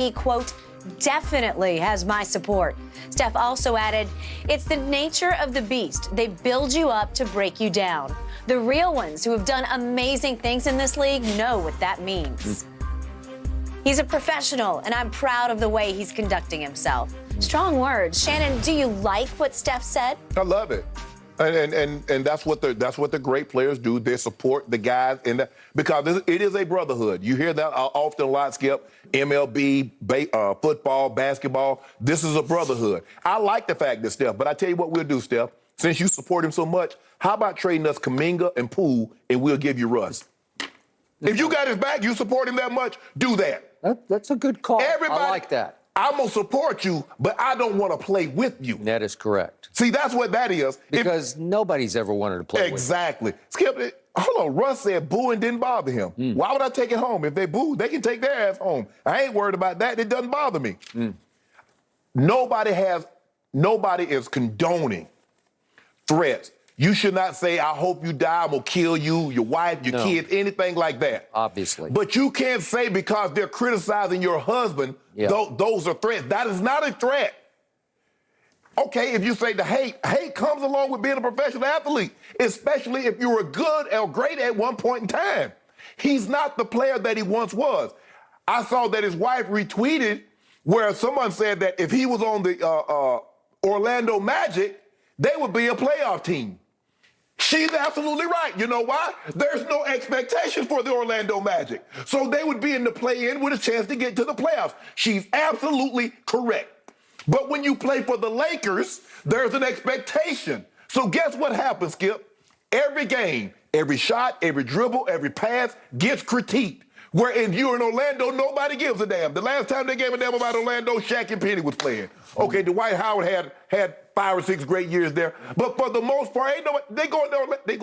He, quote, definitely has my support. Steph also added, it's the nature of the beast. They build you up to break you down. The real ones who have done amazing things in this league know what that means. He's a professional, and I'm proud of the way he's conducting himself. Strong words. Shannon, do you like what Steph said? I love it. And that's what the great players do. They support the guys because it is a brotherhood. You hear that often a lot, Skip. MLB, football, basketball. This is a brotherhood. I like the fact that Steph, but I tell you what we'll do, Steph. Since you support him so much, how about trading us Kuminga and Poole, and we'll give you Russ? If you got his back, you support him that much, do that. That's a good call. Everybody, I like that. I'm going to support you, but I don't want to play with you. That is correct. See, that's what that is. Because nobody's ever wanted to play with you. Exactly. Skip, hold on. Russ said booing didn't bother him. Why would I take it home? If they boo, they can take their ass home. I ain't worried about that. It doesn't bother me. Nobody is condoning threats. You should not say, I hope you die, I'm going to kill you, your wife, your kids, anything like that. Obviously. But you can't say because they're criticizing your husband, those are threats. That is not a threat. Okay, if you say the hate comes along with being a professional athlete, especially if you were good or great at one point in time. He's not the player that he once was. I saw that his wife retweeted where someone said that if he was on the Orlando Magic, they would be a playoff team. She's absolutely right. You know why? There's no expectations for the Orlando Magic. So they would be in the play-in with a chance to get to the playoffs. She's absolutely correct. But when you play for the Lakers, there's an expectation. So guess what happens, Skip? Every game, every shot, every dribble, every pass gets critiqued. Where if you're in Orlando, nobody gives a damn. The last time they gave a damn about Orlando, Shaq and Penny was playing. Okay, Dwight Howard had 5 or 6 great years there. But for the most part, they go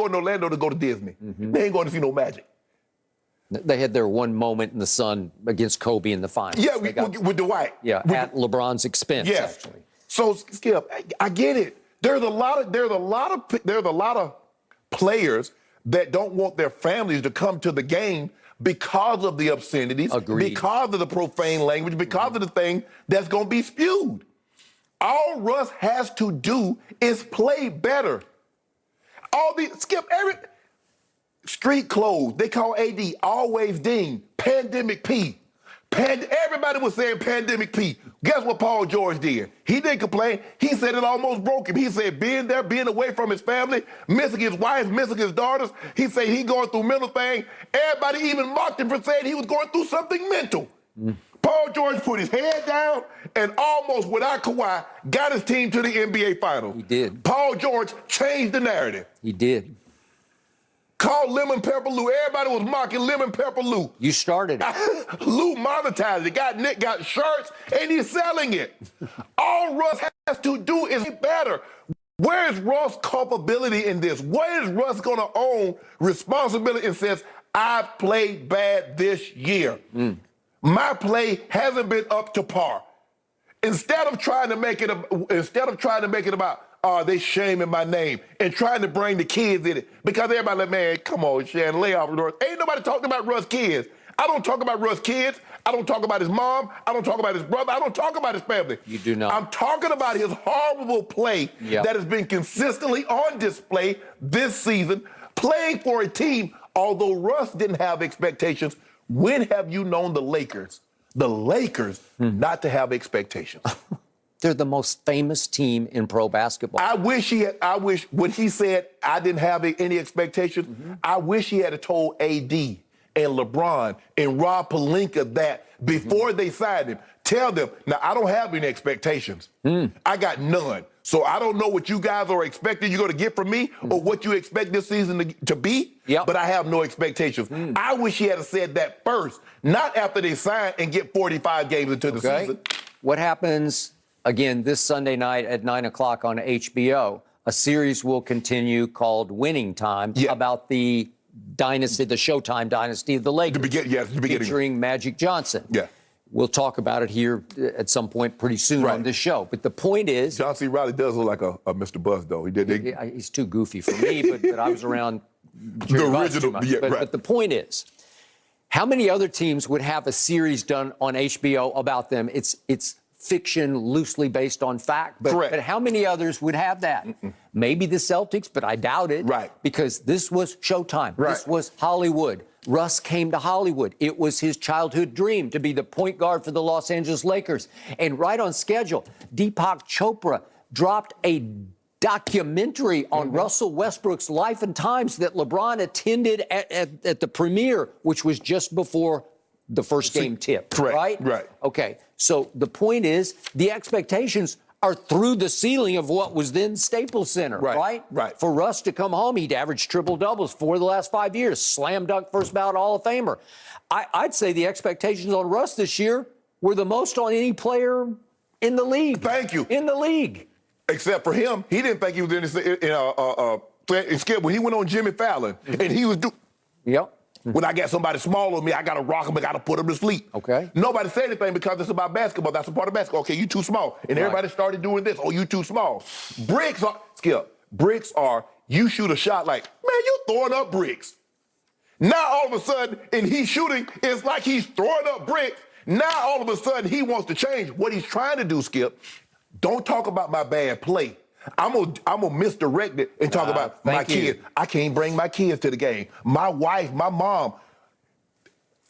to Orlando to go to Disney. They ain't going to see no Magic. They had their one moment in the sun against Kobe in the finals. Yeah, with Dwight. Yeah, at LeBron's expense, actually. So, Skip, I get it. There's a lot of players that don't want their families to come to the game because of the obscenities, because of the profane language, because of the thing that's going to be spewed. All Russ has to do is play better. Street clothes, they call AD always Dean, Pandemic P. Everybody was saying Pandemic P. Guess what Paul George did? He didn't complain. He said it almost broke him. He said being there, being away from his family, missing his wife, missing his daughters. He said he going through mental thing. Everybody even mocked him for saying he was going through something mental. Paul George put his head down and almost, without Kawhi, got his team to the NBA Finals. He did. Paul George changed the narrative. He did. Called Lemon Pepper Lou. Everybody was mocking Lemon Pepper Lou. You started it. Lou monetized it. Nick got shirts, and he's selling it. All Russ has to do is get better. Where is Russ' culpability in this? Where is Russ going to own responsibility and says, I've played bad this year. My play hasn't been up to par. Instead of trying to make it about they shaming my name and trying to bring the kids in it. Because everybody like, man, come on, Shannon, lay off Russ. Ain't nobody talking about Russ' kids. I don't talk about Russ' kids. I don't talk about his mom. I don't talk about his brother. I don't talk about his family. You do not. I'm talking about his horrible play that has been consistently on display this season, playing for a team. Although Russ didn't have expectations, when have you known the Lakers not to have expectations? They're the most famous team in pro basketball. I wish when he said I didn't have any expectations, I wish he had told AD and LeBron and Rob Pelinka that before they signed him. Tell them, now I don't have any expectations. I got none. So I don't know what you guys are expecting you're going to get from me or what you expect this season to be, but I have no expectations. I wish he had said that first, not after they sign and get 45 games into the season. What happens, again, this Sunday night at 9 o'clock on HBO? A series will continue called Winning Time about the dynasty, the Showtime dynasty of the Lakers. Featuring Magic Johnson. We'll talk about it here at some point pretty soon on this show. But the point is... John C. Reilly does look like a Mr. Buzz, though. He's too goofy for me, but I was around the original. But the point is, How many other teams would have a series done on HBO about them? It's fiction loosely based on fact, but how many others would have that? Maybe the Celtics, but I doubt it. Right. Because this was Showtime. Right. This was Hollywood. Russ came to Hollywood. It was his childhood dream to be the point guard for the Los Angeles Lakers. And right on schedule, Deepak Chopra dropped a documentary on Russell Westbrook's life and times that LeBron attended at the premiere, which was just before the first game tip. Correct. Right? Right. Okay. So the point is, the expectations are through the ceiling of what was then Staples Center, right? Right. For Russ to come home, he'd averaged triple-doubles for the last 5 years, slam dunk first ballot Hall of Famer. I'd say the expectations on Russ this year were the most on any player in the league. Thank you. In the league. Except for him, he didn't think he was in Skip, when he went on Jimmy Fallon, and he was Yep. when I got somebody smaller than me, I got to rock him, I got to put him to sleep. Okay. Nobody said anything because it's about basketball. That's a part of basketball. Okay, you too small. And everybody started doing this. Oh, you too small. Bricks are, Skip, bricks are, you shoot a shot like, man, you're throwing up bricks. Now all of a sudden, and he's shooting, it's like he's throwing up bricks. Now all of a sudden, he wants to change. What he's trying to do, Skip, don't talk about my bad play. I'm gonna misdirect it and talk about my kids. I can't bring my kids to the game. My wife, my mom,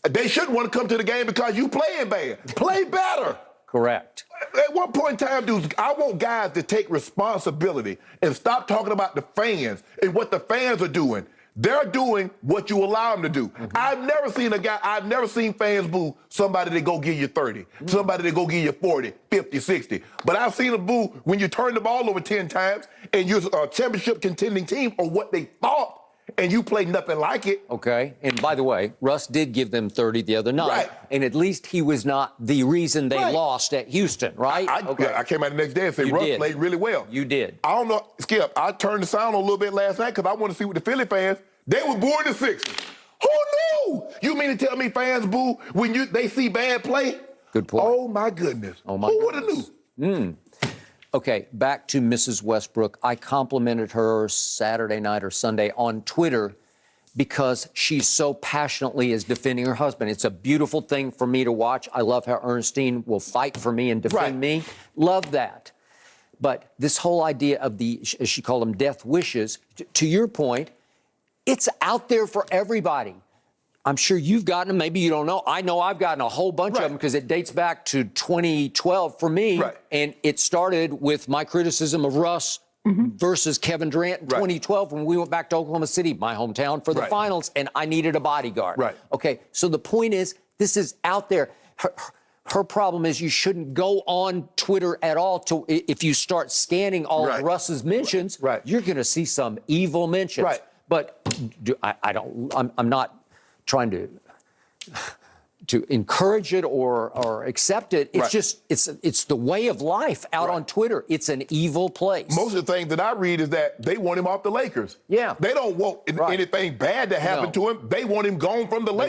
they shouldn't want to come to the game because you playing bad. Play better. Correct. At one point in time, dudes, I want guys to take responsibility and stop talking about the fans and what the fans are doing. They're doing what you allow them to do. I've never seen fans boo somebody that go give you 30, somebody that go give you 40, 50, 60. But I've seen them boo when you turn the ball over 10 times and you're a championship contending team or what they thought, and you play nothing like it. Okay. And by the way, Russ did give them 30 the other night. Right. And at least he was not the reason they lost at Houston, right? I came out the next day and said, Russ played really well. You did. I don't know, Skip, I turned the sound on a little bit last night because I want to see what the Philly fans, they were booing the Sixers. Who knew? You mean to tell me fans boo when they see bad play? Good point. Oh, my goodness. Oh, my Who would have knew? Okay, back to Mrs. Westbrook. I complimented her Saturday night or Sunday on Twitter because she so passionately is defending her husband. It's a beautiful thing for me to watch. I love how Ernestine will fight for me and defend me. Love that. But this whole idea of the, as she called them, death wishes, to your point, it's out there for everybody. I'm sure you've gotten them. Maybe you don't know. I know I've gotten a whole bunch of them because it dates back to 2012 for me. And it started with my criticism of Russ versus Kevin Durant in 2012 when we went back to Oklahoma City, my hometown, for the finals, and I needed a bodyguard. Okay, so the point is, this is out there. Her problem is you shouldn't go on Twitter at all. If you start scanning all of Russ's mentions, you're going to see some evil mentions. But I'm not trying to encourage it or accept it. It's just it's the way of life out on Twitter. It's an evil place. Most of the things that I read is that they want him off the Lakers. Yeah. They don't want anything bad to happen to him. They want him gone from the Lakers.